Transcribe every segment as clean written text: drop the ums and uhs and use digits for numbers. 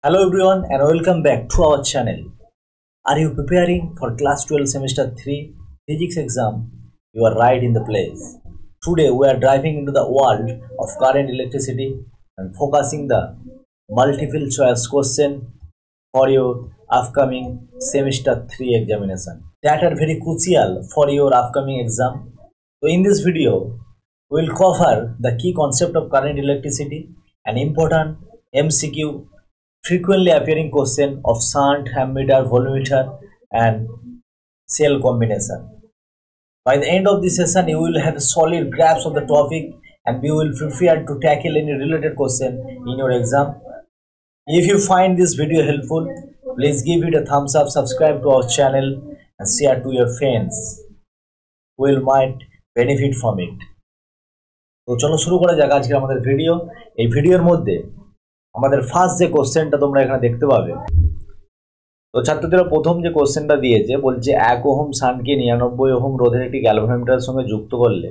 Hello everyone and welcome back to our channel. Are you preparing for class 12 semester 3 physics exam? You are right in the place. Today we are diving into the world of current electricity and focusing the multiple choice question for your upcoming semester 3 examination that are very crucial for your upcoming exam. So in this video we will cover the key concept of current electricity, an important MCQ frequently appearing question of shunt, ammeter, voltmeter and cell combination. By the end of this session, you will have a solid grasp of the topic and you will prepare to tackle any related question in your exam. If you find this video helpful, please give it a thumbs up, subscribe to our channel and share to your friends who will might benefit from it. তো চলো শুরু করা যাক আজকে আমাদের video. এই ভিডিওর মধ্যে আমাদের ফার্স্ট যে কোশ্চেনটা তোমরা এখানে দেখতে পাবে, তো ছাত্রদের প্রথম যে কোশ্চেনটা দিয়েছে বলছে 1 ওহম শান্টকে 99 ওহম রোধের একটি গ্যালভানোমিটারের সঙ্গে যুক্ত করলে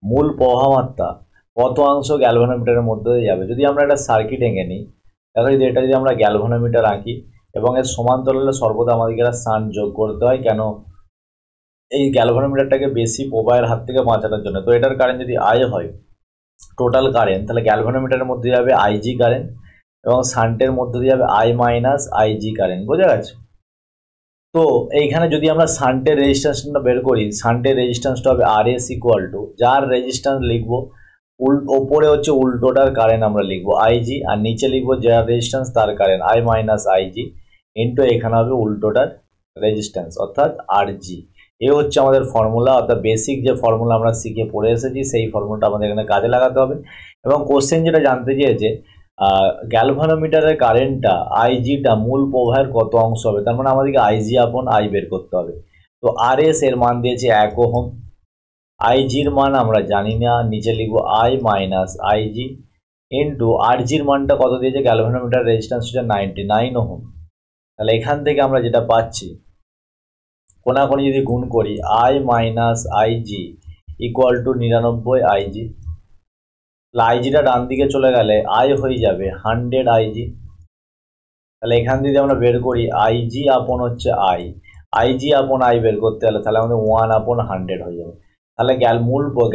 মূল প্রবাহমাত্রা কত অংশ গ্যালভানোমিটারের মধ্যে দিয়ে যাবে। যদি আমরা একটা সার্কিট এঁকে নিই, দেখো এটা যদি আমরা গ্যালভানোমিটার আঁকি এবং এর সমান্তরালে সর্বদা আমাদেরকে একটা শান্ট যোগ করতে হয়, কেন এই গ্যালভানোমিটারটাকে বেশি প্রবাহের হাত থেকে বাঁচানোর জন্য। তো এটার কারেন্ট যদি আই হয় টোটাল কারেন্ট, তাহলে গ্যালভানোমিটারের মধ্যে যাবে আইজি কারেন্ট এবং শান্টের মধ্যে দিয়ে যাবে আই মাইনাস আইজি কারেন্ট। বোঝা গেছে? তো এইখানে যদি আমরা শান্টের রেজিস্ট্যান্সটা বের করি, শান্টের রেজিস্ট্যান্সটা হবে আর এস ইকুয়াল টু, যার রেজিস্ট্যান্স লিখবো ওপরে হচ্ছে উল্টোটার কারেন্ট আমরা লিখবো আইজি, আর নিচে লিখবো যার রেজিস্ট্যান্স তার current I minus IG into এখানে হবে উল্টোটার রেজিস্ট্যান্স অর্থাৎ আর জি। এ হচ্ছে আমাদের ফর্মুলা, অর্থাৎ বেসিক যে ফর্মুলা আমরা শিখে পড়ে এসেছি সেই ফর্মুলাটা আমাদের এখানে কাজে লাগাতে হবে। এবং কোশ্চেন যেটা জানতে চেয়েছে গ্যালভানোমিটারের কারেন্টটা আইজিটা মূল প্রবাহের কত অংশ হবে, তার মানে আমাদেরকে আইজি আপন আই বের করতে হবে। তো আর এস এর মান দিয়েছে 1 ওহম, আইজির মান আমরা জানি না, নিচে লিখবো আই মাইনাস আইজি ইন্টু আরজির মানটা কত দিয়েছে, গ্যালভানোমিটার রেজিস্ট্যান্স হচ্ছে 99 ওহম। তাহলে এখান থেকে আমরা যেটা পাচ্ছি কোনাকুনি যদি গুণ করি I minus IG equal to 99 IG, আইজিটা ডান দিকে চলে গেলে আই হয়ে যাবে 100 আইজি। তাহলে এখান থেকে আমরা বের করি আইজি আপন হচ্ছে আই, আইজি আপন আই বের করতে হলে তাহলে আমাদের 1 আপন 100 হয়ে যাবে। তাহলে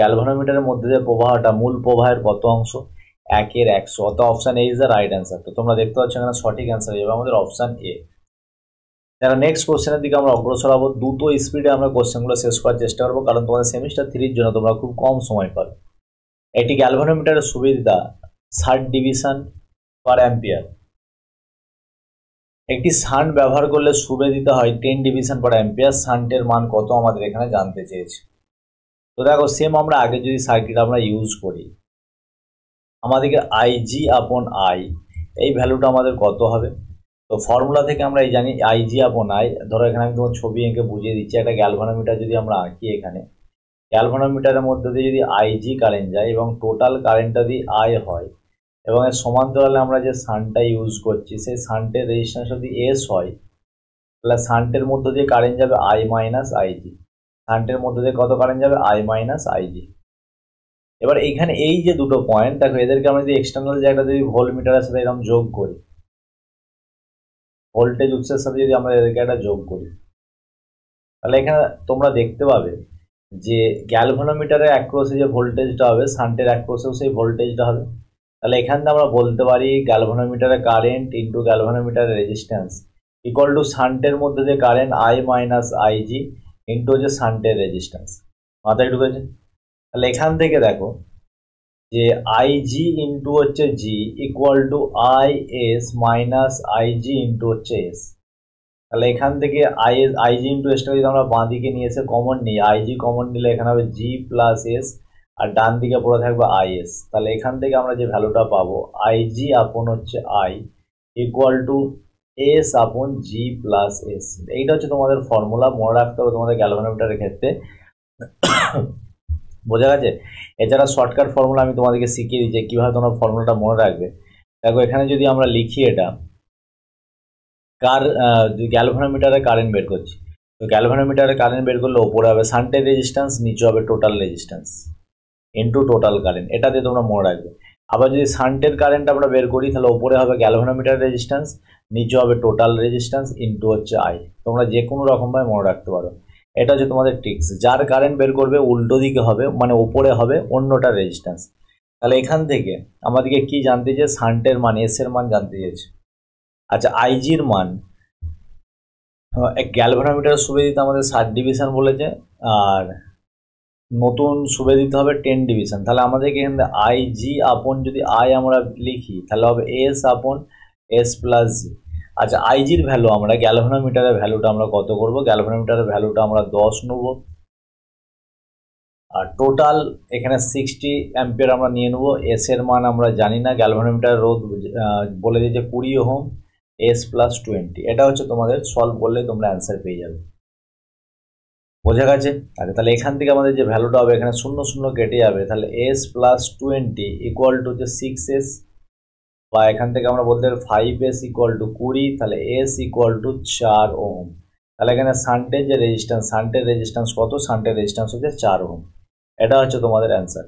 গ্যালভানোমিটারের মধ্যে যে প্রবাহটা মূল প্রবাহের কত অংশ, 1/100, অর্থাৎ option A is the right answer. তো তোমরা দেখতে পাচ্ছ এখানে সঠিক অ্যান্সার হয়ে যাবে আমাদের অপশান এ। যারা নেক্সট কোশ্চেনের দিকে আমরা অগ্রসর হবো, দ্রুত স্পিডে আমরা কোশ্চেনগুলো শেষ করার চেষ্টা করবো, কারণ তোমাদের সেমিস্টার 3-র জন্য তোমরা খুব কম সময় পাবে। একটি গ্যালভানোমিটারের সুবিধা 60 ডিভিশন পার অ্যাম্পিয়ার। একটি শান্ট ব্যবহার করলে সুবিধা হয় 10 ডিভিশন পার অ্যাম্পিয়ার। শান্টের মান কত আমাদের এখানে জানতে চেয়েছে। তো দেখো সেম আমরা আগে যদি সার্কিট আমরা ইউজ করি, আমাদেরকে আইজি আপন আই এই ভ্যালুটা আমাদের কত হবে। তো ফর্মুলা থেকে আমরা এই জানি আইজি আপন আই। ধরো এখানে আমি তোমার ছবি এঁকে বুঝিয়ে দিচ্ছি, একটা গ্যালভানোমিটার যদি আমরা আঁকি, এখানে গ্যালভানোমিটারের মধ্যে দিয়ে যদি আইজি কারেন্ট যায় এবং টোটাল কারেন্টটা যদি আই হয় এবং এর সমান্তরালে আমরা যে শান্টটা ইউজ করছি সেই শান্টের রেজিস্ট্যান্স যদি এস হয়, তাহলে শান্টের মধ্যে দিয়ে কারেন্ট যাবে আই মাইনাস আইজি। শান্টের মধ্যে দিয়ে কত কারেন্ট যাবে, আই মাইনাস আইজি। এবার এইখানে এই যে দুটো পয়েন্ট দেখো, এদেরকে আমরা যদি এক্সটার্নাল যে একটা যদি ভোল্টমিটারের সাথে এরকম যোগ করি, ভোল্টেজ উৎসের সাথে যদি আমরা এদেরকে একটা যোগ করি, তাহলে এখানে তোমরা দেখতে পাবে যে গ্যালভানোমিটারের অ্যাক্রসে যে ভোল্টেজটা হবে শান্টের অ্যাক্রসেও সেই ভোল্টেজটা হবে। তাহলে এখান থেকে আমরা বলতে পারি গ্যালভানোমিটারের কারেন্ট ইন্টু গ্যালভানোমিটারের রেজিস্ট্যান্স ইকুয়াল টু শান্টের মধ্যে যে current I minus IG into যে শান্টের রেজিস্ট্যান্স। মাথায় ঢুকেছে? তাহলে এখান থেকে দেখো যে আইজি ইন্টু হচ্ছে G equal to I S minus IG into হচ্ছে এস। তাহলে এখান থেকে আইজি ইন্টু এসটা যদি আমরা বাঁ দিকে নিয়ে এসে কমন নিই, আইজি কমন নিলে এখানে হবে জি প্লাস এস আর ডান দিকে পড়ে থাকবে আইএস। তাহলে এখান থেকে আমরা যে ভ্যালুটা পাবো আইজি আপন হচ্ছে আই ইকুয়াল টু এস আপন জি প্লাস এস। এইটা হচ্ছে তোমাদের ফর্মুলা, মনে রাখতে হবে তোমাদের গ্যালভানোমিটারের ক্ষেত্রে। বোঝা গেছে? এছাড়া শর্টকাট ফর্মুলা আমি তোমাদেরকে শিখিয়ে দিচ্ছি কীভাবে তোমরা ফর্মুলাটা মনে রাখবে। দেখো এখানে যদি আমরা লিখি এটা গ্যালভানোমিটারে কারেন্ট বের করছি, তো গ্যালভানোমিটারে কারেন্ট বের করলে ওপরে হবে শান্টের রেজিস্ট্যান্স, নিচে হবে total resistance into total current. এটা দিয়ে তোমরা মনে রাখবে। আবার যদি শান্টের কারেন্ট আমরা বের করি তাহলে ওপরে হবে গ্যালভানোমিটার রেজিস্ট্যান্স, নিচে হবে টোটাল রেজিস্ট্যান্স ইনটু হচ্ছে আই। তোমরা যে কোনো রকমভাবে মনে রাখতে পারো। এটা হচ্ছে তোমাদের ট্রিক্স। যার কারেন্ট বের করবে উল্টো দিকে হবে, মানে ওপরে হবে অন্যটা রেজিস্ট্যান্স। তাহলে এখান থেকে আমাদেরকে কি জানতে চেয়েছে? শান্টের মান, এস এর মান জানতে চেয়েছে। আচ্ছা, আইজির মান গ্যালভানোমিটার সুবিধিতে আমাদের 60 ডিভিশন বলেছে, আর নতুন সুবিধিতে হবে 10 ডিভিশন। তাহলে আমাদেরকে এখান থেকে আই জি আপন যদি আই আমরা লিখি তাহলে হবে এস আপন এস প্লাস জি। আচ্ছা, আইজির ভ্যালু আমরা গ্যালভানোমিটারের ভ্যালুটা আমরা কত করব? গ্যালভানোমিটারের ভ্যালুটা আমরা 10 নেব। আর টোটাল এখানে 60 অ্যাম্পিয়ার আমরা নিয়ে নেব। এস এর মান আমরা জানি না, গ্যালভানোমিটার রোধ বলে দিয়েছে 20 ওহম, এস প্লাস 20। এটা হচ্ছে তোমাদের সলভ করলে তোমরা অ্যান্সার পেয়ে যাবে। বোঝা গেছে? আচ্ছা, তাহলে এখান থেকে আমাদের যে ভ্যালুটা হবে এখানে 0 0 কেটে যাবে, তাহলে এস প্লাস 20 ইকুয়াল টু হচ্ছে 6s, বা এখান থেকে আমরা বলতে পারি 5s ইকুয়াল টু 20, তাহলে এস ইকুয়াল টু 4 ওহম। তাহলে এখানে শান্টের যে রেজিস্ট্যান্স, শান্টের রেজিস্ট্যান্স কত? শান্টের রেজিস্ট্যান্স হচ্ছে 4 ওহম। এটা হচ্ছে তোমাদের অ্যান্সার।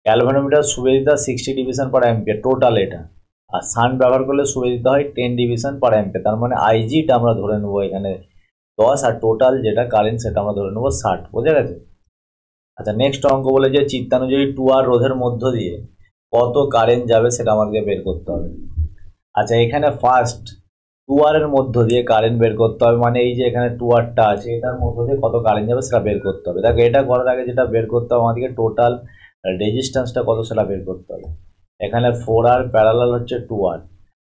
গ্যালভানোমিটার সুবিধা 60 ডিভিশন পার অ্যাম্পিয়ার টোটাল এটা, আর শান্ট ব্যবহার করলে সুবিধা হয় 10 ডিভিশন পার অ্যাম্পিয়ার। তার মানে আইজিটা আমরা ধরে নেবো এখানে 10, আর টোটাল যেটা কারেন্ট সেটা আমরা ধরে নেবো 60। বোঝা গেছে? আচ্ছা, নেক্সট অঙ্ক বলে যে চিত্তানুযায়ী 2R রোধের মধ্য দিয়ে কত কারেন্ট যাবে সেটা আমাদেরকে বের করতে হবে। আচ্ছা, এখানে ফার্স্ট 2R এর মধ্য দিয়ে কারেন্ট বের করতে হবে, মানে এই যে এখানে 2Rটা আছে এটার মধ্য দিয়ে কত কারেন্ট যাবে সেটা বের করতে হবে। দেখো, এটা করার আগে যেটা বের করতে হবে আমাদেরকে টোটাল রেজিস্ট্যান্সটা কত সেটা বের করতে হবে। এখানে 4R প্যারালাল হচ্ছে 2R,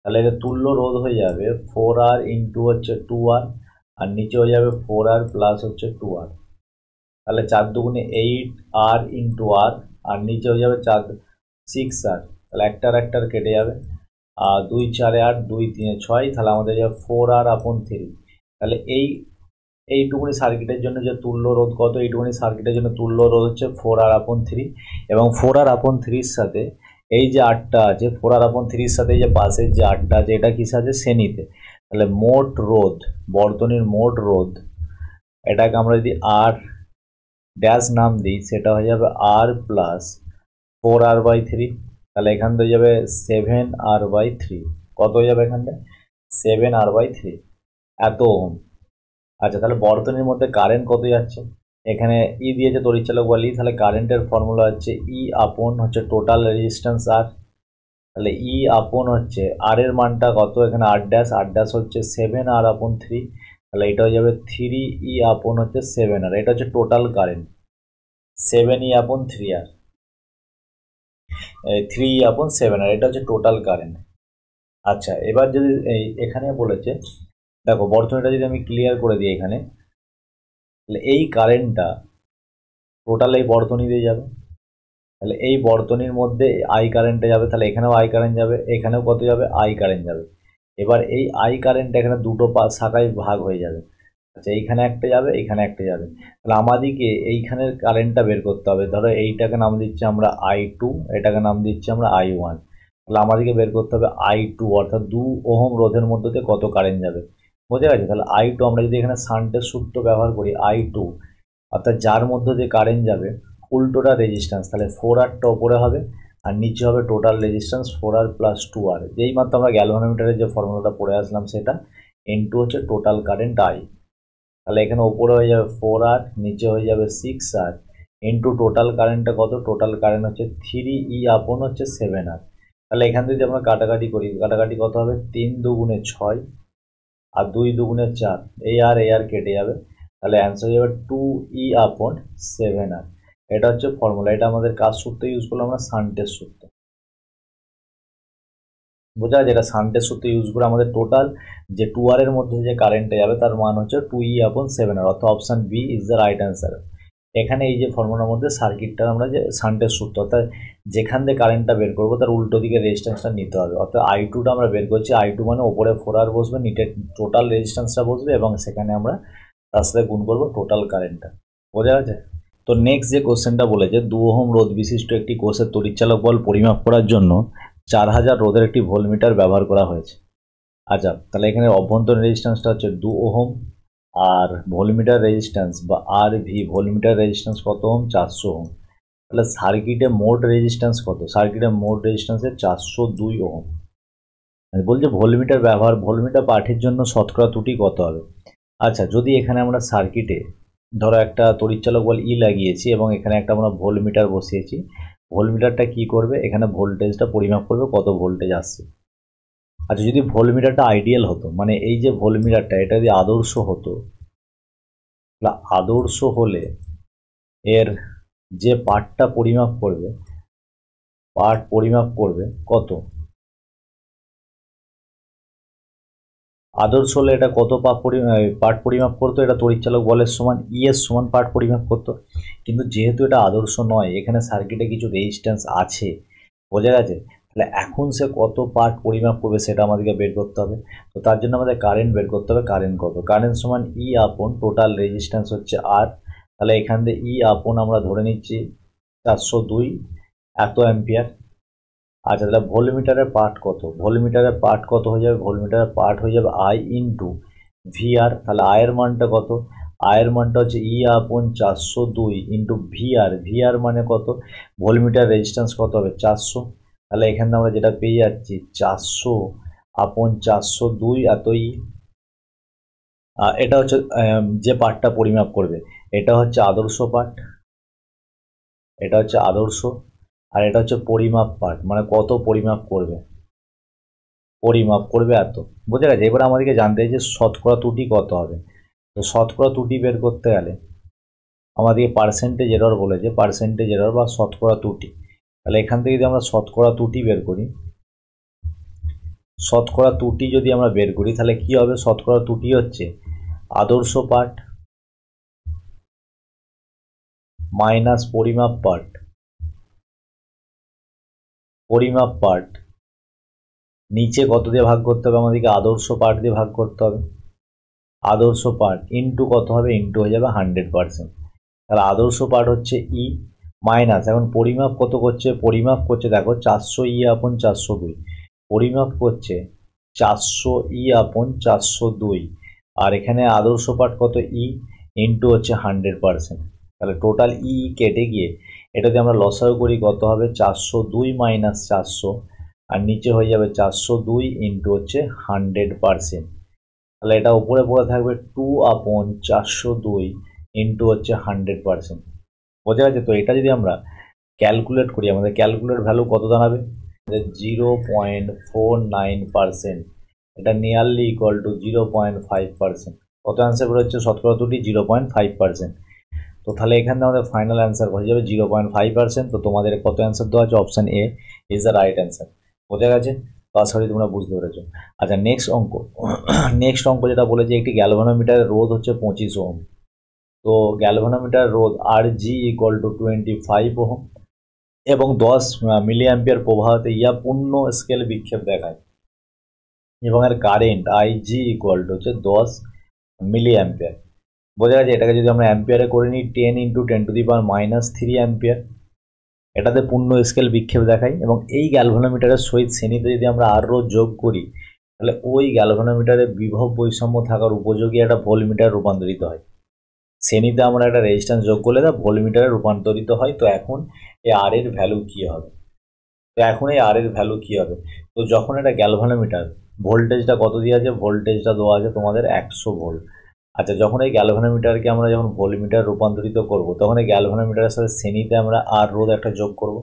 তাহলে এটা তুল্য রোধ হয়ে যাবে 4R ইন্টু হচ্ছে 2R, আর নিচে হয়ে যাবে 4R প্লাস হচ্ছে 2R। তাহলে 4 দুগুণে 8R ইন্টু আর, আর নিচে হয়ে যাবে 6R। তাহলে একটার কেটে যাবে, আর 2 4 8, 2 3 6, তাহলে আমাদের যাবে 4R আপন 3। তাহলে এইটুকুনি সার্কিটের জন্য যে তুল্য রোধ কত? এইটুকুনি সার্কিটের জন্য তুল্য রোধ হচ্ছে 4R আপন 3, এবং 4R আপন 3-র সাথে এই যে 8টা আছে, 4R আপন 3-র সাথে এই যে পাশের যে 8টা আছে এটা কিসে আছে? শ্রেণীতে। তাহলে মোট রোধ, বর্তনীর মোট রোধ, এটাকে আমরা যদি আর ড্যাশ নাম দিই সেটা হয়ে যাবে আর প্লাস 4R/3। তাহলে এখান থেকে যাবে 7R/3। কত হয়ে যাবে এখান থেকে? 7R/3, এত ওহম। আচ্ছা, তাহলে বর্তনীর মধ্যে কারেন্ট কত যাচ্ছে? এখানে ই দিয়েছে তড়িৎচালক বলি, তাহলে কারেন্টের ফর্মুলা হচ্ছে ই আপন হচ্ছে টোটাল রেজিস্ট্যান্স আর। তাহলে ই আপন হচ্ছে আর এর মানটা কত? এখানে আর ড্যাশ হচ্ছে 7R/3, তাহলে এটা হয়ে যাবে 3E আপন হচ্ছে 7R। এটা হচ্ছে টোটাল কারেন্ট, 7E/3R, 3E/7R, এটা হচ্ছে টোটাল কারেন্ট। আচ্ছা, এবার যদি এখানে বলেছে দেখো বর্তনীটা যদি আমি ক্লিয়ার করে দিই এখানে, তাহলে এই কারেন্টটা টোটাল এই বর্তনী দিয়ে যাবে। তাহলে এই বর্তনীর মধ্যে আই কারেন্টে যাবে, তাহলে এখানেও আই কারেন্ট যাবে, এখানেও কত যাবে? আই কারেন্ট যাবে। এবার এই আই কারেন্ট এখানে দুটো শাখায় ভাগ হয়ে যাবে। আচ্ছা, এইখানে একটা যাবে, এইখানে একটা যাবে। তাহলে আমাদেরকে এইখানের কারেন্টটা বের করতে হবে। ধরো এইটাকে নাম দিচ্ছি আমরা I2, এটাকে নাম দিচ্ছি আমরা I1। তাহলে আমাদেরকে বের করতে হবে I2, অর্থাৎ 2 ওহম রোধের মধ্যে দিয়ে কত কারেন্ট যাবে। বোঝা গেছে? তাহলে I2 আমরা যদি এখানে শান্টের সূত্র ব্যবহার করি, I2 অর্থাৎ যার মধ্যে দিয়ে কারেন্ট যাবে উল্টোটা রেজিস্ট্যান্স, তাহলে 4Rটা ওপরে হবে আর নিচে হবে total resistance 4R plus 2R। যেই মাত্র আমরা গ্যালভানোমিটারের যে ফর্মুলাটা পড়ে আসলাম সেটা, ইনটু হচ্ছে টোটাল কারেন্ট I। তাহলে এখানে ওপরে হয়ে যাবে 4R, নিচে হয়ে যাবে 6R, ইন্টু টোটাল কারেন্টটা কত? টোটাল কারেন্ট হচ্ছে 3E আপন হচ্ছে 7R। তাহলে এখান থেকে যদি আমরা কাটাকাটি করি, কাটাকাটি কত হবে? 3 দুগুণে 6 আর 2 দুগুণে 4, এই আর কেটে যাবে। তাহলে অ্যান্সার হয়ে যাবে 2E আপন 7R। এটা হচ্ছে ফর্মুলা। এটা আমাদের কাজ সূত্র ইউজ করলাম আমরা? শান্টের সূত্র। বোঝা যায়? এটা শান্টের সূত্র ইউজ করে আমাদের টোটাল যে 2R এর মধ্যে যে কারেন্টে যাবে তার মান হচ্ছে 2E/7R, অর্থাৎ option B is the right answer. এখানে এই যে ফর্মুলার মধ্যে সার্কিটটা আমরা যে শান্টের সূত্র, অর্থাৎ যেখান থেকে কারেন্টটা বের করবো তার উল্টো দিকে রেজিস্ট্যান্সটা নিতে হবে। অর্থাৎ I2টা আমরা বের করছি, I2 মানে ওপরে 4R বসবে, নিচে টোটাল রেজিস্ট্যান্সটা বসবে, এবং সেখানে আমরা তার সাথে গুণ করবো টোটাল কারেন্টটা। বোঝা গেছে? তো নেক্সট যে কোশ্চেনটা বলেছে 2 ওহম রোধ বিশিষ্ট একটি কোষের তড়িৎচালক বল পরিমাপ করার জন্য 4000 রোধের একটি ভোল্টমিটার ব্যবহার করা হয়েছে। আচ্ছা, তাহলে এখানে অভ্যন্তরীণ রেজিস্ট্যান্সটা হচ্ছে 2 ওহম, আর ভোল্টমিটার রেজিস্ট্যান্স বা আর ভি ভোল্টমিটার রেজিস্ট্যান্স কত ওহম? 400 ওহম। তাহলে সার্কিটে মোট রেজিস্ট্যান্স কত? সার্কিটে মোট রেজিস্ট্যান্সে 402 ওহম। বলছে ভোল্টমিটার ব্যবহার, ভোল্টমিটার পাঠের জন্য শতকরা ত্রুটি কত হবে? আচ্ছা, যদি এখানে আমরা সার্কিটে ধরো একটা তড়িৎচালক বল ই লাগিয়েছি এবং এখানে একটা আমরা ভোল্টমিটার বসিয়েছি, ভোল্টমিটারটা কি করবে? এখানে ভোল্টেজটা পরিমাপ করবে কত ভোল্টেজ আসছে। আচ্ছা, যদি ভোল্টমিটারটা আইডিয়াল হতো, মানে এই যে ভোল্টমিটারটা এটা যদি আদর্শ হতো, তাহলে আদর্শ হলে এর যে পার্টটা পরিমাপ করবে, পার্ট পরিমাপ করবে কত? আদর্শ হলে এটা কত পার্ট পরিমাপ করতো? এটা তড়িৎচালক বলের সমান ই এর সমান পার্ট পরিমাপ করতো। কিন্তু যেহেতু এটা আদর্শ নয়, এখানে সার্কিটে কিছু রেজিস্ট্যান্স আছে, বোঝা গেছে? তাহলে এখন সে কত পার্ট পরিমাপ করবে সেটা আমাদেরকে বের করতে হবে। তো তার জন্য আমাদের কারেন্ট বের করতে হবে। কারেন্ট কত? কারেন্ট সমান ই আপন টোটাল রেজিস্ট্যান্স হচ্ছে আর। তাহলে এখান থেকে ই আপন আমরা ধরে নিচ্ছি 402 এত অ্যাম্পিয়ার। আচ্ছা, তাহলে ভোল্টমিটারের পার্ট কত? ভোল্টমিটারের পার্ট কত হয়ে যাবে? ভোল্টমিটারের পার্ট হয়ে যাবে আই ইন্টু ভিআর। তাহলে আয়ের মানটা কত? আয়ের মানটা হচ্ছে ই আপন 402 ইন্টু ভিআর। ভিআর মানে কত? ভোল্টমিটার রেজিস্ট্যান্স কত হবে? 400। তাহলে এখানে আমরা যেটা পেয়ে যাচ্ছি 400 আপন 402 এত ই। এটা হচ্ছে যে পার্টটা পরিমাপ করবে, এটা হচ্ছে আদর্শ পার্ট, এটা হচ্ছে আদর্শ, আর এটা হচ্ছে পরিমাপ পার্ট, মানে কত পরিমাপ করবে, পরিমাপ করবে এত। বুঝে গেছে? এবার আমাদেরকে জানতে হয় যে শতকরা ত্রুটি কত হবে। তো শতকরা ত্রুটি বের করতে গেলে আমাদেরকে পার্সেন্টেজ এরর বলেছে, পার্সেন্টেজ এরর বা শতকরা ত্রুটি। তাহলে এখান থেকে যদি আমরা শতকরা ত্রুটি বের করি, শতকরা ত্রুটি যদি আমরা বের করি তাহলে কি হবে? শতকরা ত্রুটি হচ্ছে আদর্শ পার্ট মাইনাস পরিমাপ পার্ট, পরিমাপ পার্ট নিচে কত দিয়ে ভাগ করতে হবে? আমাদেরকে আদর্শ পার্ট দিয়ে ভাগ করতে হবে। আদর্শ পার্ট ইন্টু কত হবে? ইন্টু হয়ে যাবে 100%। তাহলে আদর্শ পার্ট হচ্ছে ই মাইনাস, এখন পরিমাপ কত করছে? পরিমাপ করছে দেখো 400 ই আপন 402, পরিমাপ করছে 400 ই আপন 402, আর এখানে আদর্শ পার্ট কত? ই ইন্টু হচ্ছে 100%। তাহলে টোটাল ই কেটে গিয়ে এটা যদি আমরা লসাগু করি কত হবে? 402 মাইনাস 400, আর নিচে হয়ে যাবে 402 ইন্টু হচ্ছে 100%। তাহলে এটা উপরে পড়ে থাকবে 2 আপন 402 ইন্টু হচ্ছে 100%। বোঝা গেছে? তো এটা যদি আমরা ক্যালকুলেট করি, আমাদের ক্যালকুলেট ভ্যালু কত দাঁড়াবে? 0.49%। এটা নিয়ারলি ইকুয়াল টু 0.5%। কত অ্যান্সার বেরোচ্ছে? শতকরা ত্রুটি 0.5%। তো তাহলে এখানে আমাদের ফাইনাল অ্যান্সার হয়ে যাবে 0.5%। তো তোমাদের কত অ্যান্সার দেওয়া আছে? Option A is the right answer. বোঝা গেছে? তো আশা করি তোমরা বুঝতে পেরেছো। আচ্ছা, নেক্সট অঙ্ক। নেক্সট অঙ্ক যেটা বলেছে একটি গ্যালভানোমিটারের রোধ হচ্ছে 25 ওহম। তো গ্যালভানোমিটার রোধ আর জি ইকুয়াল টু 25 ওহম এবং 10 মিলি অ্যাম্পিয়ার প্রবাহতে ইয়া পূর্ণ স্কেল বিক্ষেপ দেখায় এবং এর current I G equal to হচ্ছে 10 মিলি অ্যাম্পিয়ার। বোঝা গেছে? এটাকে যদি আমরা অ্যাম্পিয়ারে করে নিই 10 ইন্টু 10⁻³ অ্যাম্পিয়ার, এটাতে পূর্ণ স্কেল বিক্ষেপ দেখায়। এবং এই গ্যালভানোমিটারের সহিত শ্রেণীতে যদি আমরা আর রোধ যোগ করি তাহলে ওই গ্যালভানোমিটারে বিভব বৈষম্য থাকার উপযোগী একটা ভোল্টমিটার রূপান্তরিত হয়। শ্রেণীতে আমরা একটা রেজিস্ট্যান্স যোগ করলে তা ভোল্টমিটারে রূপান্তরিত হয়। তো এখন এই আর এর ভ্যালু কী হবে? তো এখন এই আর এর ভ্যালু কী হবে? তো যখন এটা গ্যালভানোমিটার, ভোল্টেজটা কত দিয়ে আছে? ভোল্টেজটা দেওয়া আছে তোমাদের 100 ভোল্ট। আচ্ছা, যখন এই গ্যালভানোমিটারকে আমরা যখন ভোল্টমিটার রূপান্তরিত করব তখন এই গ্যালভানোমিটারের সাথে শ্রেণীতে আমরা আর রোধ একটা যোগ করব।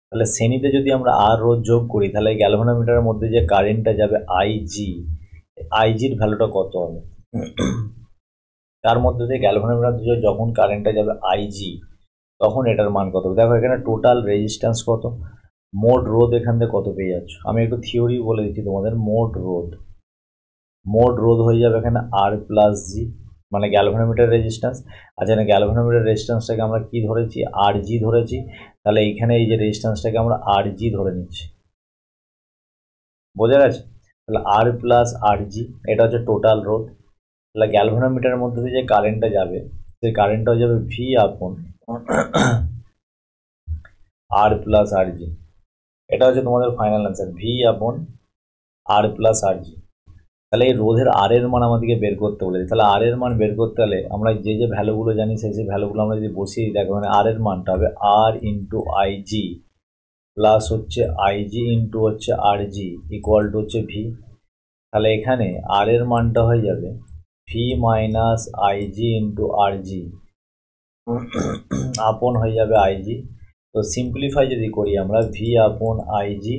তাহলে শ্রেণীতে যদি আমরা আর রোধ যোগ করি তাহলে এই গ্যালভানোমিটারের মধ্যে যে কারেন্টটা যাবে আইজি, আইজির ভ্যালুটা কত হবে? তার মধ্যে দিয়ে গ্যালভানোমিটার যখন কারেন্টটা যাবে আইজি তখন এটার মান কত? দেখো এখানে টোটাল রেজিস্ট্যান্স কত, মোট রোধ এখান থেকে কত পেয়ে যাচ্ছ। আমি একটু থিওরি বলে দিচ্ছি তোমাদের। মোট রোধ হয়ে যাবে এখানে আর প্লাস জি, মানে গ্যালভানোমিটার রেজিস্ট্যান্স। আচ্ছা, এখানে গ্যালভানোমিটার রেজিস্ট্যান্সটাকে আমরা কি ধরেছি? আর জি ধরেছি। তাহলে এইখানে এই যে রেজিস্ট্যান্সটাকে আমরা আর জি ধরে নিচ্ছি। বোঝা গেছে? তাহলে আর প্লাস আর জি এটা হচ্ছে টোটাল রোধ। তাহলে গ্যালভানোমিটারের মধ্যে দিয়ে যে কারেন্টটা যাবে সেই কারেন্টটা যাবে ভি আপন আর প্লাস আর জি। এটা হচ্ছে তোমাদের ফাইনাল অ্যান্সার, ভি আপন আর প্লাস আর জি। তাহলে এই রোধের আর এর মান আমাদেরকে বের করতে বলেছে। তাহলে আর এর মান বের করতে হলে আমরা যে ভ্যালুগুলো জানি সেই ভ্যালুগুলো আমরা যদি বসিয়ে দিই, দেখো মানে আর এর মানটা হবে আর ইন্টু আইজি প্লাস হচ্ছে আইজি ইন্টু হচ্ছে আর জি ইকুয়াল টু হচ্ছে ভি। তাহলে এখানে আর এর মানটা হয়ে যাবে ভি মাইনাস আইজি ইন্টু আর জি আপন হয়ে যাবে আইজি। তো সিম্পলিফাই যদি করি আমরা ভি আপন আইজি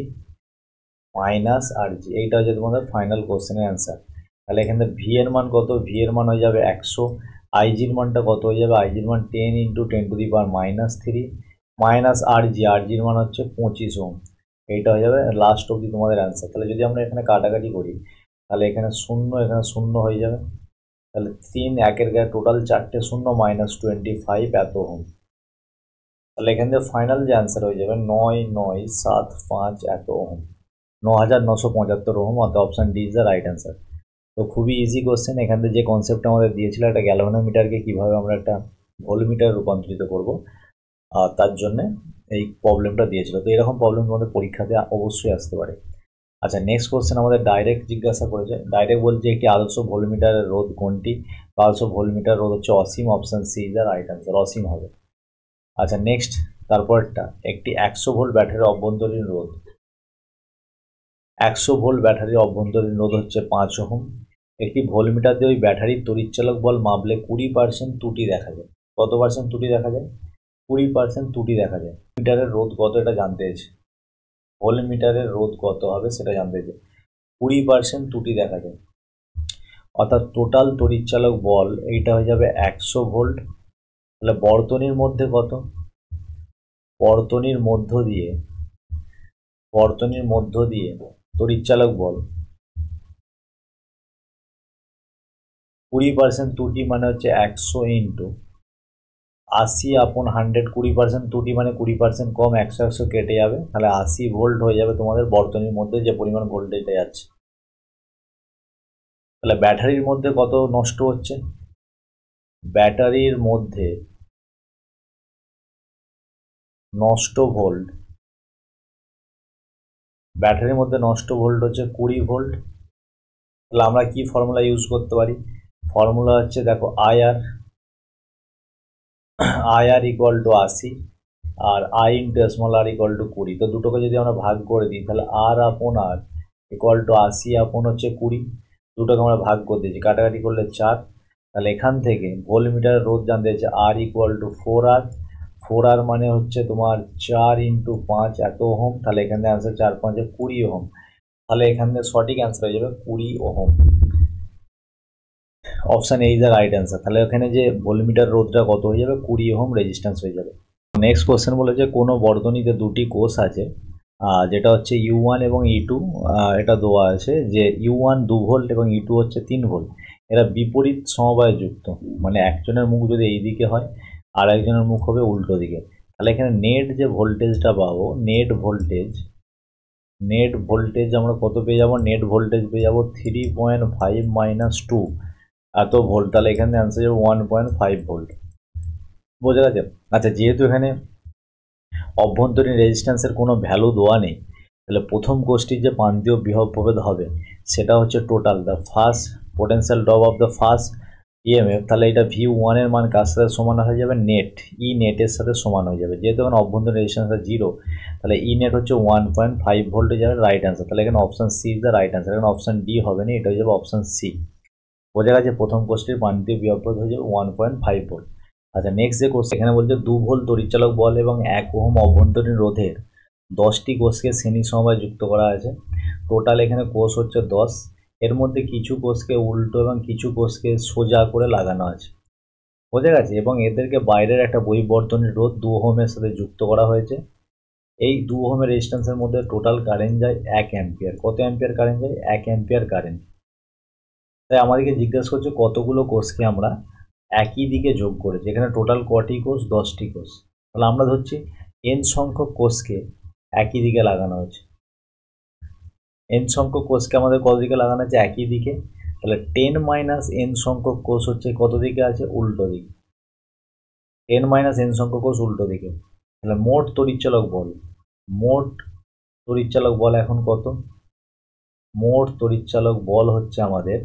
মাইনাস আর জি, এইটা হচ্ছে তোমাদের ফাইনাল কোশ্চেনের অ্যান্সার। তাহলে এখানে ভি এর মান কত, ভি এর মান হয়ে যাবে 100, আইজির মানটা কত হয়ে যাবে, আইজির মান 10 ইন্টু 10⁻³ মাইনাস আর জির মান হচ্ছে 25 ওহম। এইটা হয়ে যাবে লাস্ট অবধি তোমাদের অ্যান্সার। তাহলে যদি আমরা এখানে কাটাকাটি করি তাহলে এখানে শূন্য হয়ে যাবে। তাহলে 3 একের গায়ে টোটাল 4টে শূন্য -25 এত ওহম। তাহলে এখান থেকে ফাইনাল যে অ্যান্সার হয়ে যাবে 9975 এত ওহম, 9975 ওহম, অর্থাৎ option D is the right answer. তো খুবই ইজি কোশ্চেন। এখান থেকে যে কনসেপ্ট আমাদের দিয়েছিল একটা গ্যালভানোমিটারকে কীভাবে আমরা একটা ভোল্টমিটার রূপান্তরিত করব, তার জন্য এই প্রবলেমটা দিয়েছিল। তো এরকম প্রবলেম তোমাদের পরীক্ষাতে অবশ্যই আসতে পারে। আচ্ছা, নেক্সট কোশ্চেন আমাদের ডাইরেক্ট জিজ্ঞাসা করেছে। ডাইরেক্ট বলছে একটি আদর্শ ভোল্টমিটারের রোধ কোনটি? আদর্শ ভোল্টমিটার রোধ হচ্ছে অসীম, option C is the right answer, অসীম হবে। আচ্ছা নেক্সট, তারপরটা একটি 100 ভোল্ট ব্যাটারির অভ্যন্তরীণ রোধ। 100 ভোল্ট ব্যাটারির অভ্যন্তরীণ রোধ হচ্ছে 5 ওহম। একটি ভোল্টমিটার দিয়ে ওই ব্যাটারির তড়িৎচালক বল মাপলে 20% ত্রুটি দেখা যায়। কত পার্সেন্ট ত্রুটি দেখা যায়? 20% ত্রুটি দেখা যায়। মিটারের রোধ কত এটা জানতে চেয়েছে, ভোল্টমিটারের রোধ কত হবে সেটা জানতে চেয়েছে। 20% ত্রুটি দেখা যায়, অর্থাৎ টোটাল তড়িৎচালক বল এইটা হয়ে যাবে 100 ভোল্ট। তাহলে বর্তনীর মধ্যে কত, বর্তনীর মধ্য দিয়ে তড়িৎচালক বল 20% ত্রুটি মানে হচ্ছে 100 ইন্টু 80/100। 20% ত্রুটি মানে 20% কম, 100 কেটে যাবে, তাহলে 80 ভোল্ট হয়ে যাবে তোমাদের বর্তনীর মধ্যে যে পরিমাণ ভোল্টেজটা যাচ্ছে। তাহলে ব্যাটারির মধ্যে কত নষ্ট হচ্ছে, ব্যাটারির মধ্যে নষ্ট ভোল্ট, ব্যাটারির মধ্যে নষ্ট ভোল্ট হচ্ছে 20 ভোল্ট। তাহলে আমরা কি ফর্মুলা ইউজ করতে পারি, ফর্মুলা হচ্ছে দেখো আই আর ইকুয়াল টু 80 আর I into small r equal to 20। তো দুটোকে যদি আমরা ভাগ করে দিই তাহলে আর আপন আর ইকুয়াল টু 80 আপন হচ্ছে 20, দুটোকে আমরা ভাগ করে দিয়েছি, কাটাকাটি করলে 4। তাহলে এখান থেকে ভোল্টমিটারের রোধ জানতে হচ্ছে আর ইকুয়াল টু 4R, 4R মানে হচ্ছে তোমার 4 ইন্টু 5 এত ওহম। তাহলে এখানে অ্যান্সার 4 5 20 ওহম। তাহলে এখান থেকে সঠিক অ্যান্সার হয়ে যাবে 20 ohm, option A is the right answer. তাহলে এখানে যে ভোল্টমিটার রোধটা কত হয়ে যাবে, 20 ওহম রেজিস্ট্যান্স হয়ে যাবে। নেক্সট কোশ্চেন বলেছে কোনো বর্তনীতে দুটি কোষ আছে, যেটা হচ্ছে U1 এবং E2, এটা দেওয়া আছে যে U1 2 ভোল্ট এবং E2 হচ্ছে 3 ভোল্ট, এরা বিপরীত সমবায়ে যুক্ত, মানে একজনের মুখ যদি এই দিকে হয় আর একজনের মুখ হবে উল্টো দিকে। তাহলে এখানে নেট যে ভোল্টেজটা পাবো, নেট ভোল্টেজ আমরা কত পেয়ে যাবো, নেট ভোল্টেজ পেয়ে যাবো 3.5 - 2 এত ভোল্ট। তাহলে এখানে অ্যান্সার যাবে 1.5 ভোল্ট। বোঝা গেছে? আচ্ছা, যেহেতু এখানে অভ্যন্তরীণ রেজিস্ট্যান্সের কোনো ভ্যালু দেওয়া নেই, তাহলে প্রথম কোষটির যে প্রান্তীয় বিভব প্রভেদ হবে সেটা হচ্ছে total the first potential drop of the first EMF. তাহলে এটা V1 এর মান কার সাথে সমান হয়ে যাবে, নেট ই নেটের সাথে সমান হয়ে যাবে। যেহেতু এখানে অভ্যন্তরীণ রেজিস্ট্যান্স 0, তাহলে ই নেট হচ্ছে 1.5 ভোল্ট হয়ে যাবে রাইট অ্যান্সার। তাহলে এখানে option C is the right answer, এখানে অপশান ডি হবে না, এটা হয়ে যাবে অপশান সি। বোঝা গেছে? প্রথম কোষটির প্রান্তীয় বিভব প্রভেদ হয়ে যাবে 1.5 ভোল্ট। আচ্ছা নেক্সট যে কোর্স, এখানে বলছে 2 ভোল্ট তড়িৎচালক বল এবং 1 ওহম অভ্যন্তরীণ রোধের 10টি কোষকে শ্রেণী সমবায়ে যুক্ত করা আছে। টোটাল এখানে কোষ হচ্ছে 10, এর মধ্যে কিছু কোষকে উল্টো এবং কিছু কোষকে সোজা করে লাগানো আছে। বোঝা গেছে? এবং এদেরকে বাইরের একটা বহির্বর্তনীর রোধ 2 ওহমের সাথে যুক্ত করা হয়েছে। এই 2 ওহমের রেজিস্ট্যান্সের মধ্যে টোটাল কারেন্ট যায় 1 অ্যাম্পিয়ার। কত অ্যাম্পিয়ার কারেন্ট যায়? 1 অ্যাম্পিয়ার কারেন্ট। তাই আমাদেরকে জিজ্ঞাসা করছে কতগুলো কোষকে আমরা একই দিকে যোগ করেছি। এখানে টোটাল কটি কোষ? 10টি কোষ। তাহলে আমরা ধরছি n সংখ্যক কোষকে একই দিকে লাগানো হয়েছে। n সংখ্যক কোষকে আমাদের কত দিকে লাগানো হচ্ছে? একই দিকে। তাহলে 10 - n সংখ্যক কোষ হচ্ছে কত দিকে আছে? উল্টো দিকে। 10 - n সংখ্যক কোষ উল্টো দিকে। তাহলে মোট তড়িৎচালক বল এখন কত? মোট তড়িৎচালক বল হচ্ছে আমাদের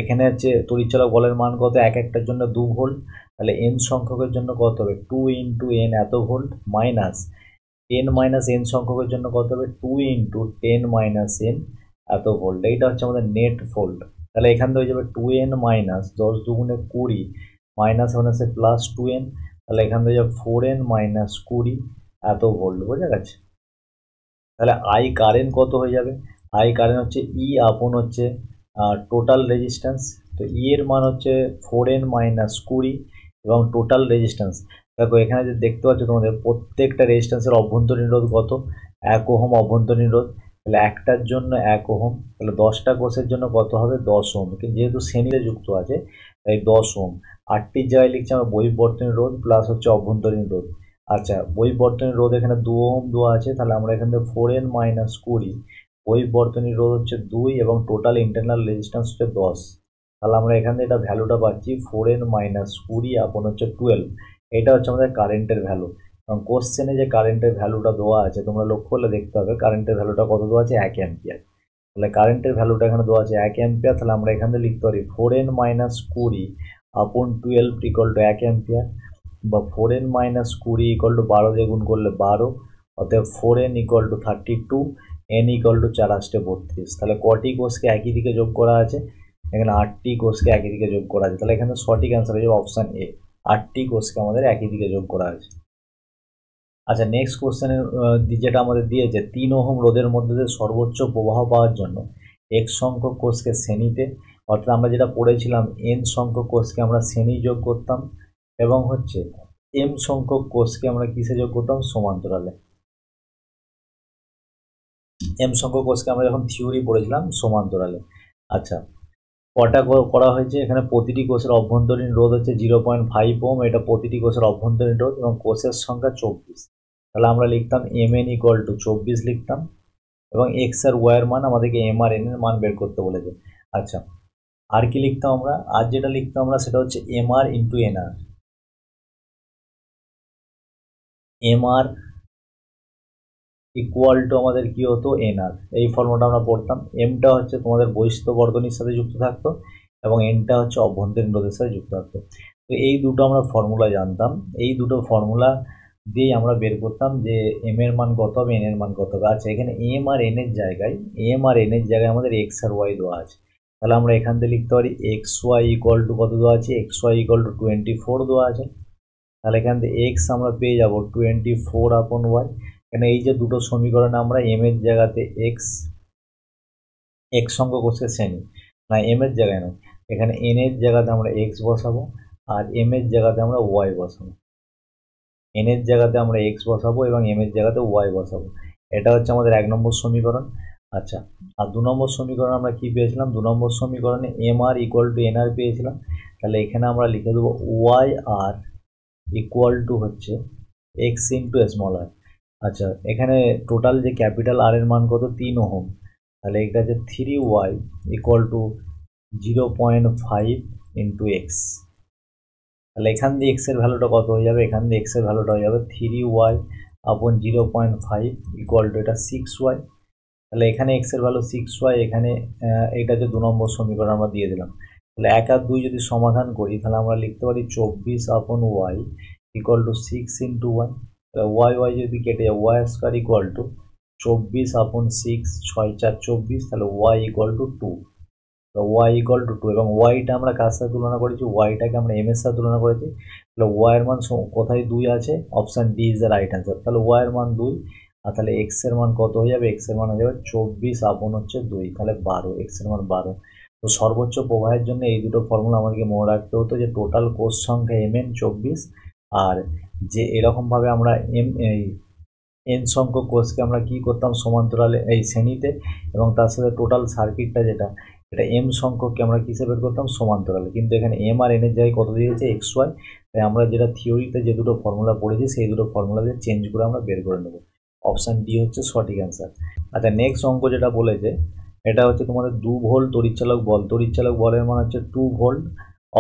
এখানে হচ্ছে তড়িৎচালক বলের মান কত, এক একটার জন্য 2 ভোল্ট, তাহলে n সংখ্যকের জন্য কত হবে 2 ইন্টু n এত ভোল্ট, মাইনাস 10 মাইনাস n সংখ্যকের জন্য কত হবে 2 ইন্টু 10 মাইনাস n এত ভোল্ট। এইটা হচ্ছে আমাদের নেট ভোল্ট। তাহলে এখান থেকে হয়ে যাবে 2n মাইনাস 10 দুগুণে 20 মাইনাস মাইনাসে প্লাস 2n, তাহলে এখান থেকে যাবে 4n মাইনাস 20 এত ভোল্ট। বোঝা গেছে? তাহলে আই কারেন্ট কত হয়ে যাবে, আই কারেন্ট হচ্ছে ই আপন হচ্ছে টোটাল রেজিস্ট্যান্স। তো ই এর মান হচ্ছে 4n মাইনাস 20 এবং টোটাল রেজিস্ট্যান্স দেখো এখানে যে দেখতে পাচ্ছ তোমাদের প্রত্যেকটা রেজিস্ট্যান্সের অভ্যন্তরীণ রোধ কত, 1 ওহম অভ্যন্তরীণ রোধ। তাহলে একটার জন্য 1 ওহম, তাহলে 10টা কোষের জন্য কত হবে 10 ওহম, কিন্তু যেহেতু শ্রেণীতে যুক্ত আছে তাই 10 ওহম। 8টির জায়গায় লিখছি আমরা বহিঃবর্তনীন রোধ প্লাস হচ্ছে অভ্যন্তরীণ রোধ। আচ্ছা, বহিঃবর্তনীন রোধ এখানে 2 ওহম দেওয়া আছে, তাহলে আমরা এখান থেকে 4n মাইনাস 20, বহিঃবর্তনীন রোধ হচ্ছে 2 এবং টোটাল ইন্টারনাল রেজিস্ট্যান্স হচ্ছে 10। তাহলে আমরা এখান থেকে এটা ভ্যালুটা পাচ্ছি 4n মাইনাস 20 আপন হচ্ছে 12। এটা হচ্ছে আমাদের কারেন্টের ভ্যালু। এবং কোশ্চেনে যে কারেন্টের ভ্যালুটা দেওয়া আছে তোমরা লক্ষ্য করলে দেখতে হবে কারেন্টের ভ্যালুটা কত দেওয়া আছে 1 অ্যাম্পিয়ার। তাহলে কারেন্টের ভ্যালুটা এখানে দেওয়া আছে 1 অ্যাম্পিয়ার, তাহলে আমরা এখান থেকে লিখতে পারি 4n মাইনাস 20 আপন 12 ইকুয়াল টু 1 অ্যাম্পিয়ার, বা 4n মাইনাস 20 ইকুয়াল টু 12 দিয়ে গুণ করলে 12, অতএব 4n equal to 32, n equal to 4 আসতে 32। তাহলে কটি কোষকে একই দিকে যোগ করা আছে, এখানে 8টি কোষকে একই দিকে যোগ করা আছে। তাহলে এখানে সঠিক অ্যান্সার হয়ে যাবে অপশান এ, 8টি কোষকে আমাদের একই দিকে যোগ করা আছে। আচ্ছা, নেক্সট কোশ্চেনের যেটা আমাদের দিয়েছে 3 ওহম রোধের মধ্যে দিয়ে সর্বোচ্চ প্রবাহ পাওয়ার জন্য x সংখ্যক কোষকে শ্রেণীতে, অর্থাৎ আমরা যেটা পড়েছিলাম n সংখ্যক কোষকে আমরা শ্রেণী যোগ করতাম এবং হচ্ছে m সংখ্যক কোষকে আমরা কিসে যোগ করতাম, সমান্তরালে। m সংখ্যক কোষকে আমরা যখন থিওরি পড়েছিলাম সমান্তরালে। আচ্ছা, কটা করা হয়েছে, এখানে প্রতিটি কোষের অভ্যন্তরীণ রোধ হচ্ছে 0.5 ওহম, এটা প্রতিটি কোষের অভ্যন্তরীণ রোধ এবং কোষের সংখ্যা 24। তাহলে আমরা লিখতাম mn ইকুয়াল টু 24 লিখতাম, এবং এক্স আর ওয়াই এর মান আমাদেরকে এম আর এন এর মান বের করতে বলেছে। আচ্ছা, আর কি লিখতাম আমরা, আর যেটা লিখতাম আমরা সেটা হচ্ছে M R into N R. M R equal to আমাদের কি হতো এন আর, এই ফর্মুলাটা আমরা পড়তাম। এমটা হচ্ছে তোমাদের বহিস্থ বর্তনীর সাথে যুক্ত থাকতো এবং এনটা হচ্ছে অভ্যন্তরীণ রোধের সাথে যুক্ত থাকতো। তো এই দুটো আমরা ফর্মুলা জানতাম, এই দুটো ফর্মুলা দিয়েই আমরা বের করতাম যে এম এর মান কত হবে, এন এর মান কত হবে। আচ্ছা, এখানে এম আর এন এর জায়গায় আমাদের এক্স আর ওয়াই দেওয়া আছে, তাহলে আমরা এখান থেকে লিখতে পারি এক্স ওয়াই ইকুয়াল টু কত দেওয়া আছে, এক্স ওয়াই ইকুয়াল টু 24 দেওয়া আছে। তাহলে এখান থেকে এক্স আমরা পেয়ে যাব 24 আপন ওয়াই। এখানে এই যে দুটো সমীকরণে আমরা এম এর জায়গাতে এক্স সংখ্যক কোষের শ্রেণী, না এম এর জায়গায় নয়, এখানে এন এর জায়গাতে আমরা এক্স বসাবো আর এম এর জায়গাতে আমরা ওয়াই বসাবো। এন এর জায়গাতে আমরা এক্স বসাবো এবং এম এর জায়গাতে ওয়াই বসাবো। এটা হচ্ছে আমাদের 1 নম্বর সমীকরণ। আচ্ছা, আর 2 নম্বর সমীকরণ আমরা কি পেয়েছিলাম, 2 নম্বর সমীকরণে M R equal to N R পেয়েছিলাম। তাহলে এখানে আমরা লিখে দেবো ওয়াই আর ইকুয়াল টু হচ্ছে এক্স ইন্টু স্মল আর। আচ্ছা, এখানে টোটাল যে ক্যাপিটাল আর এর মান কত 3 ওহম, তাহলে এটা হচ্ছে 3y equal to 0.5 into x. তাহলে এখান দিয়ে এক্স এর ভ্যালুটা কত হয়ে যাবে, এখান দিয়ে এক্স এর ভ্যালুটা হয়ে যাবে 3y আপন 0.5 ইকুয়াল টু এটা 6y। তাহলে এখানে এক্স এর ভ্যালু 6y, এখানে এইটা যে 2 নম্বর সমীকরণ আমরা দিয়ে দিলাম। তাহলে 1 আর 2 যদি সমাধান করি তাহলে আমরা লিখতে পারি 24 upon Y equal to 6 into Y. তাহলে ওয়াই যদি কেটে যায় ওয়াই স্কোয়ার ইকুয়াল টু 24 আপন 6, 6 4 24, তাহলে Y equal to 2। Y equal to 2 এবং ওয়াইটা আমরা কার সাথে তুলনা করেছি, ওয়াইটাকে আমরা এম এর সাথে তুলনা করেছি। তাহলে ওয়াই এর মান কোথায় 2 আছে, option D is the right answer. তাহলে ওয়াই এর মান 2, আর তাহলে এক্স এর মান কত হয়ে যাবে, এক্স এর মান হয়ে যাবে 24 আপন হচ্ছে 2, তাহলে 12, এক্স এর মান 12। তো সর্বোচ্চ প্রবাহের জন্য এই দুটো ফর্মুলা আমাদেরকে মনে রাখতে হতো যে টোটাল কোষ সংখ্যা এম এন 24, আর যে এরকমভাবে আমরা এন সংখ্যক কোষকে আমরা কি করতাম সমান্তরালে এই শ্রেণীতে, এবং তার সাথে টোটাল সার্কিটটা যেটা এটা এম সংখ্যককে আমরা কিসে বের করতাম সমান্তরালে। কিন্তু এখানে এম আর এন এর জায়গায় কত দিয়েছে এক্স ওয়াই, তাই আমরা যেটা থিওরিতে যে দুটো ফর্মুলা পড়েছি সেই দুটো ফর্মুলা দিয়ে চেঞ্জ করে আমরা বের করে নেব। অপশান ডি হচ্ছে সঠিক অ্যান্সার। আচ্ছা, নেক্সট অঙ্ক যেটা বলেছে এটা হচ্ছে তোমাদের 2 ভোল্ট তড়িৎচালক বল, তড়িৎচালক বলের মান হচ্ছে 2 ভোল্ট,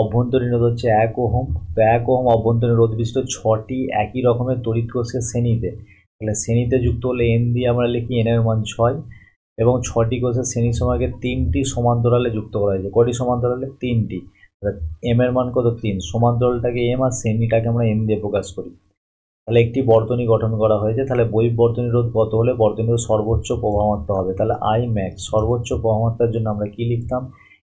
অভ্যন্তরীণ রোধ হচ্ছে 1 ওহম। তো 1 ওহম অভ্যন্তরীণ রোধ বিশিষ্ট 6টি একই রকমের তড়িৎ কোষকে শ্রেণীতে, তাহলে শ্রেণীতে যুক্ত হলে এন দিয়ে আমরা লিখি এন এর মান 6, এবং 6টি কোষের শ্রেণী সময়কে 3টি সমান্তরালে যুক্ত করা হয়েছে। কটি সমান্তরালে? 3টি। এম এর মান কত? 3। সমান্তরালটাকে এম আর শ্রেণীটাকে আমরা এন দিয়ে প্রকাশ করি। তাহলে একটি বর্তনী গঠন করা হয়েছে। তাহলে বহিঃবর্তনী রোধ কত হলে বর্তনী রোধ সর্বোচ্চ প্রবাহমাত্রা হবে? তাহলে আই ম্যাক্স। সর্বোচ্চ প্রবাহমাত্রার জন্য আমরা কি লিখতাম?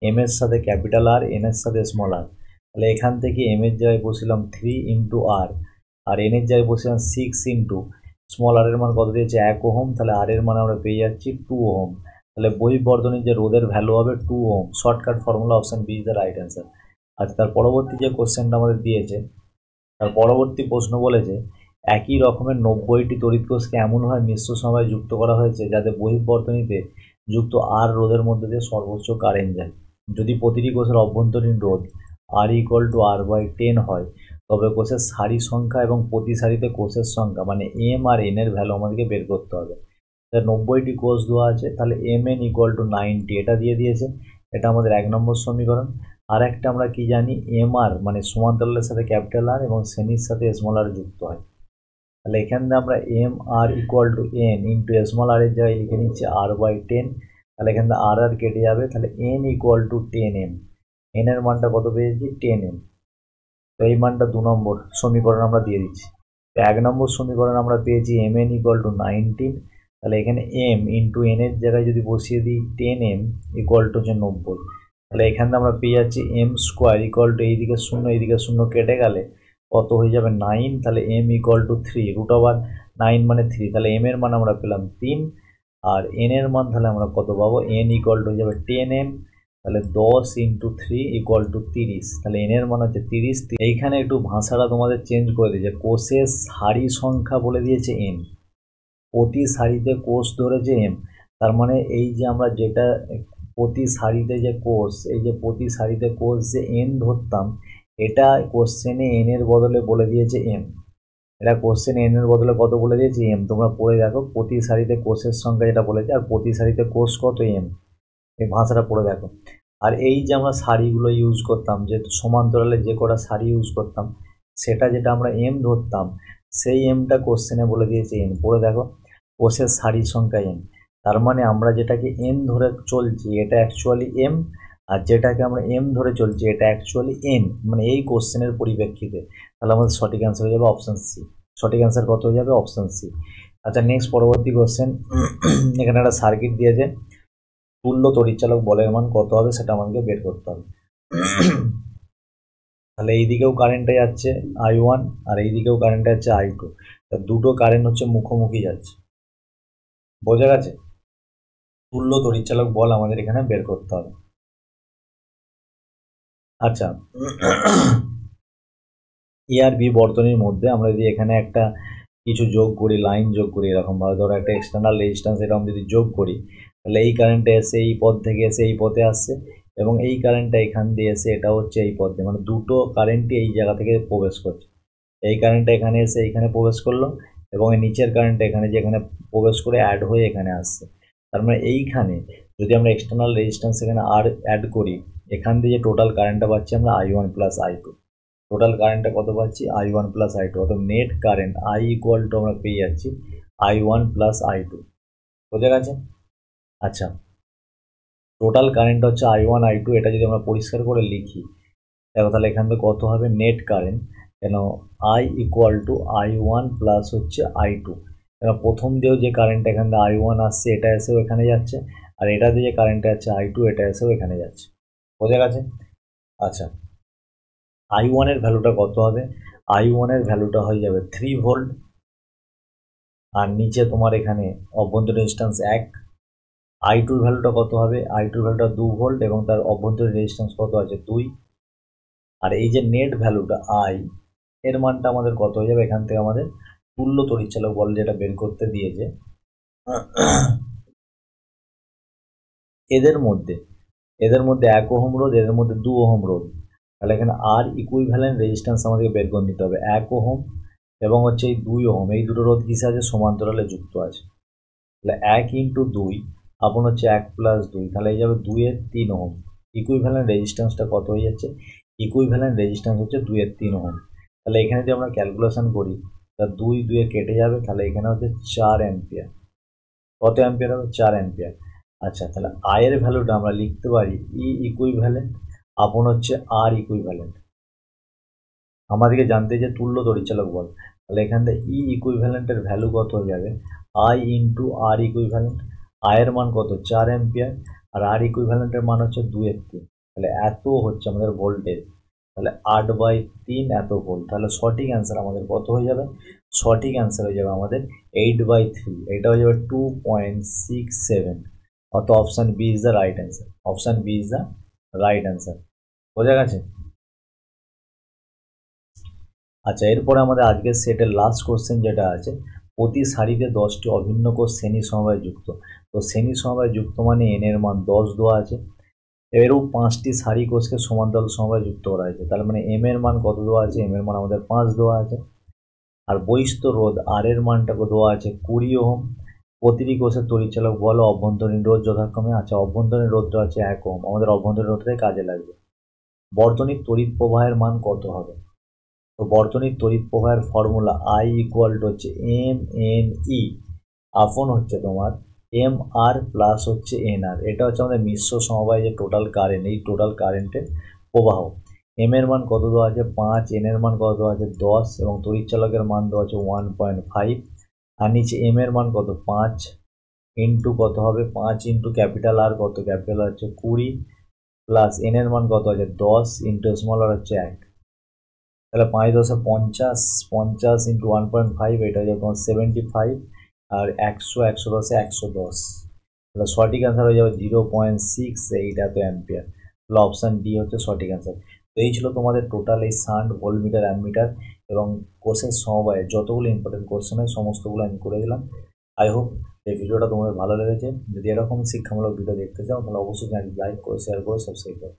এম এর সাথে ক্যাপিটাল আর, এন এর সাথে স্মল আর। তাহলে এখান থেকে এম এর জায়গায় বসিলাম 3 ইন্টু আর, আর এন এর জায়গায় বসিলাম 6 ইন্টু স্মল আর এর মান কত দিয়েছে? 1 ওহম। তাহলে আর এর মান আমরা পেয়ে যাচ্ছি 2 ওহম। তাহলে বহিঃবর্তনীর যে রোধের ভ্যালু হবে 2 ohm. Shortcut formula, option B is the right answer. আচ্ছা, তার পরবর্তী যে কোশ্চেনটা আমাদের দিয়েছে, তার পরবর্তী প্রশ্ন বলেছে একই রকমের 90টি তড়িৎ কোষকে এমনভাবে মিশ্র সময়ে যুক্ত করা হয়েছে যাতে বহিঃবর্তনীতে যুক্ত আর রোধের মধ্যে দিয়ে সর্বোচ্চ কারেন্ট যায়। যদি প্রতিটি কোষের অভ্যন্তরীণ রোধ আর ইকুয়াল টু আর বাই 10 হয়, তবে কোষের সারি সংখ্যা এবং প্রতি সারিতে কোষের সংখ্যা মানে এম আর এন এর ভ্যালু আমাদেরকে বের করতে হবে। 90টি কোষ দেওয়া আছে, তাহলে এম এন ইকুয়াল টু 90, এটা দিয়ে দিয়েছে। এটা আমাদের 1 নম্বর সমীকরণ। আর একটা আমরা কি জানি? এম আর মানে সমান্তরালের সাথে ক্যাপিটাল আর এবং শ্রেণীর সাথে স্মল আর যুক্ত হয়। তাহলে এখানে আমরা M R equal to N into small R এর জায়গায় লিখে নিচ্ছি আর বাই 10। তাহলে এখানে আর আর কেটে যাবে। তাহলে N equal to 10 M. N এর মানটা কত পেয়েছি? 10 এম। তো এই মানটা 2 নম্বর সমীকরণ আমরা দিয়ে দিচ্ছি। তো 1 নম্বর সমীকরণ আমরা পেয়েছি এম এন ইকুয়াল টু 19। তাহলে এখানে এম ইন্টু এন এর জায়গায় যদি বসিয়ে দিই 10 এম ইকুয়াল টু হচ্ছে 90। তাহলে এখানে আমরা পেয়ে যাচ্ছি এম স্কোয়ার ইকুয়াল টু এইদিকে 0 এইদিকে 0 কেটে গেলে কত হয়ে যাবে? 9। তাহলে M equal to 3, root over 9 মানে 3। তাহলে এম এর মান আমরা পেলাম 3, আর এন এর মান তাহলে আমরা কত পাবো? এন ইকুয়াল টু হয়ে যাবে 10 এম। তাহলে 10 ইন্টু 3 ইকুয়াল টু 30। তাহলে এন এর মান হচ্ছে 30। এইখানে একটু ভাষাটা তোমাদের চেঞ্জ করে দিয়েছে। কোষের সারি সংখ্যা বলে দিয়েছে এন, প্রতি সারিতে কোষ ধরেছে এম। তার মানে এই যে আমরা যেটা প্রতি সারিতে যে কোষ, এই যে প্রতি সারিতে কোষ যে এন ধরতাম, এটা কোশ্চেনে এন এর বদলে বলে দিয়েছে এম। এটা কোশ্চেনে এন এর বদলে কত বলে দিয়েছে? এম। তোমরা পড়ে দেখো, প্রতি সারিতে কোষের সংখ্যা যেটা বলেছে, আর প্রতি সারিতে কোষ কত? এম। এই ভাষাটা পড়ে দেখো। আর এই যে আমরা সারিগুলো ইউজ করতাম, যে সমান্তরালে যে কটা সারি ইউজ করতাম, সেটা যেটা আমরা এম ধরতাম, সেই এমটা কোশ্চেনে বলে দিয়েছে এন। পড়ে দেখো, কোষের সারি সংখ্যা এন। তার মানে আমরা যেটাকে এন ধরে চলছি এটা অ্যাকচুয়ালি এম, আর যেটাকে আমরা এম ধরে চলছি এটা অ্যাকচুয়ালি এন, মানে এই কোশ্চেনের পরিপ্রেক্ষিতে। তাহলে আমাদের সঠিক অ্যান্সার হয়ে যাবে অপশান সি। সঠিক অ্যান্সার কত হয়ে যাবে? Option C. আচ্ছা, নেক্সট পরবর্তী কোশ্চেন। এখানে একটা সার্কিট দিয়েছে, তুল্য তড়িৎচালক বলের মান কত হবে সেটা আমাদেরকে বের করতে হবে। তাহলে এই দিকেও কারেন্টটা যাচ্ছে I1, আর এই দিকেও কারেন্টটা যাচ্ছে I2। দুটো কারেন্ট হচ্ছে মুখোমুখি যাচ্ছে। বোঝা গেছে? তুল্য তড়িৎচালক বল আমাদের এখানে বের করতে হবে। আচ্ছা, এ আর বি বর্তনীর মধ্যে আমরা যদি এখানে একটা কিছু যোগ করি, লাইন যোগ করি, এরকম ভাবে ধরো একটা এক্সটার্নাল রেজিস্ট্যান্স এরকম যদি যোগ করি, তাহলে এই কারেন্টটা এসে এই পথ থেকে এসে এই পথে আসছে, এবং এই কারেন্টটা এখান দিয়ে এসে এটা হচ্ছে এই পথে, মানে দুটো কারেন্টই এই জায়গা থেকে প্রবেশ করছে। এই কারেন্টটা এখানে এসে এইখানে প্রবেশ করলো, এবং এই নিচের কারেন্টটা এখানে যেখানে প্রবেশ করে অ্যাড হয়ে এখানে আসছে। তার মানে এইখানে যদি আমরা এক্সটার্নাল রেজিস্ট্যান্স এখানে আর অ্যাড করি, এখান দিয়ে যে টোটাল কারেন্টটা পাচ্ছি আমরা I1 প্লাস I2। টোটাল কারেন্টটা কত পাচ্ছি? I1 plus I2। অর্থাৎ net current I equal to আমরা পেয়ে যাচ্ছি I1 প্লাস I2। বোঝা গেছে? আচ্ছা, টোটাল কারেন্ট হচ্ছে I1 I2। এটা যদি আমরা পরিষ্কার করে লিখি, দেখো তাহলে এখান থেকে কত হবে? নেট কারেন্ট, কেন I equal to I1 plus হচ্ছে I2। কেন প্রথম দিয়েও যে কারেন্টটা এখান থেকে I1 আসছে, এটা এসেও এখানে যাচ্ছে, আর এটা দিয়ে যে কারেন্টটা যাচ্ছে I2, এটা এসেও এখানে যাচ্ছে। বোঝা গেছে? আচ্ছা, I1 এর ভ্যালুটা কত হবে? I1 এর ভ্যালুটা হয়ে যাবে 3 ভোল্ট, আর নিচে তোমার এখানে অভ্যন্তরীণ রেজিস্ট্যান্স 1। I2 এর ভ্যালুটা কত হবে? I2 এর ভ্যালুটা 2 ভোল্ট, এবং তার অভ্যন্তরীণ রেজিস্ট্যান্স কত আছে? 2। আর এই যে নেট ভ্যালুটা I এর মানটা আমাদের কত হয়ে যাবে? এখান থেকে আমাদের তুল্য তড়িৎচালক বল যেটা বের করতে দিয়েছে, এদের মধ্যে 1 ওহম রোধ, এদের মধ্যে 2 ওহম রোধ। তাহলে এখানে আর ইকুইভ্যালেন্ট রেজিস্ট্যান্স আমাদেরকে বের করে নিতে হবে। 1 ওহম এবং হচ্ছে এই 2 ওহম, এই দুটো রোধ কিসে আছে? সমান্তরালে যুক্ত আছে। তাহলে 1 ইন্টু 2 আপন হচ্ছে 1 প্লাস 2, তাহলে এই যাবে 2 এর 3 ওহম। ইকুইভ্যালেন্ট রেজিস্ট্যান্সটা কত হয়ে যাচ্ছে? ইকুইভ্যালেন্ট রেজিস্ট্যান্স হচ্ছে 2 এর 3 ওহম। তাহলে এখানে যদি আমরা ক্যালকুলেশন করি, তা 2 2 কেটে যাবে, তাহলে এখানে হচ্ছে 4 অ্যাম্পিয়ার। কত অ্যাম্পিয়ার হবে? 4 অ্যাম্পিয়ার। আচ্ছা, তাহলে আয়ের ভ্যালুটা আমরা লিখতে পারি ই ইকুইভ্যালেন্ট আপন হচ্ছে আর ইকুইভ্যালেন্ট। আমাদেরকে জানতে যে তুল্য তড়িৎচালক বল, তাহলে এখান থেকে ই ইকুইভ্যালেন্টের ভ্যালু কত হয়ে যাবে, আই ইন্টু আর ইকুইভ্যালেন্ট। আয়ের মান কত 4 অ্যাম্পিয়ার, আর আর ইকুইভ্যালেন্টের মান হচ্ছে 2/3। তাহলে এত হচ্ছে আমাদের ভোল্টেজ, তাহলে 8/3 এত ভোল্ট। তাহলে সঠিক অ্যান্সার আমাদের কত হয়ে যাবে, সঠিক অ্যান্সার হয়ে যাবে আমাদের 8/3, এটা হয়ে যাবে 2.67। অত option B is the right answer, option B is the right answer. বোঝা গেছে? আচ্ছা, এরপরে আমাদের আজকের সেটের লাস্ট কোশ্চেন যেটা আছে, প্রতি সারিতে 10টি অভিন্ন কোষ শ্রেণী সমবায় যুক্ত। তো শ্রেণী সমবায় যুক্ত মানে এন এর মান 10 দেওয়া আছে, এরও 5টি সারি কোষকে সমান্তরাল সমবায় যুক্ত করা হয়েছে। তাহলে মানে এম এর মান কত দেওয়া আছে, এম এর মান আমাদের 5 দেওয়া আছে। আর বহিস্থ রোধ আর এর মানটাকে দেওয়া আছে 20 ওহম। প্রতিটি কোষের তড়িৎচালক বল ও অভ্যন্তরীণ রোধ যথাক্রমে, আচ্ছা অভ্যন্তরীণ রোধটা আছে 1 ওহম, আমাদের অভ্যন্তরীণ রোধটাই কাজে লাগবে। বর্তনীর তড়িৎ প্রবাহের মান কত হবে, তো বর্তনীর তড়িৎ প্রবাহের ফর্মুলা আই ইকুয়াল টু হচ্ছে এম এন ই আপন হচ্ছে তোমার এম আর প্লাস হচ্ছে এন আর। এটা হচ্ছে আমাদের মিশ্র সমবায় যে টোটাল কারেন্ট, এই টোটাল কারেন্টের প্রবাহ। এম এর মান কত দেওয়া আছে 5, এন এর মান কত দেওয়া আছে 10 এবং তড়িৎচালকের মান দেওয়া আছে 1.5। আর নিচে এম এর মান কত 5 ইন্টু কত হবে 5 ইন্টু ক্যাপিটাল আর কত, ক্যাপিটাল আর হচ্ছে 20 প্লাস এন এর মান কত আছে 10 ইন্টু স্মল আর হচ্ছে 1। তাহলে 5×10=50, 50 ইন্টু 1.5, এটা হয়ে যাবে তোমার 75। আর 100, 110 110। তাহলে সঠিক অ্যান্সার হয়ে যাবে 0.68 এত অ্যাম্পিয়ার। তাহলে অপশান ডি হচ্ছে সঠিক অ্যান্সার। তো এই ছিল তোমাদের টোটাল এই শান্ট, ভোল্টমিটার, অ্যামমিটার এবং কোষের সমবায়ে যতগুলো ইম্পর্টেন্ট কোশ্চেন হয় সমস্তগুলো আমি করে দিলাম। আই হোপ এই ভিডিওটা তোমাদের ভালো লেগেছে। যদি এরকম শিক্ষামূলক ভিডিও দেখতে চাও তাহলে অবশ্যই চ্যানেলটি লাইক করো, শেয়ার করো, সাবস্ক্রাইব করো।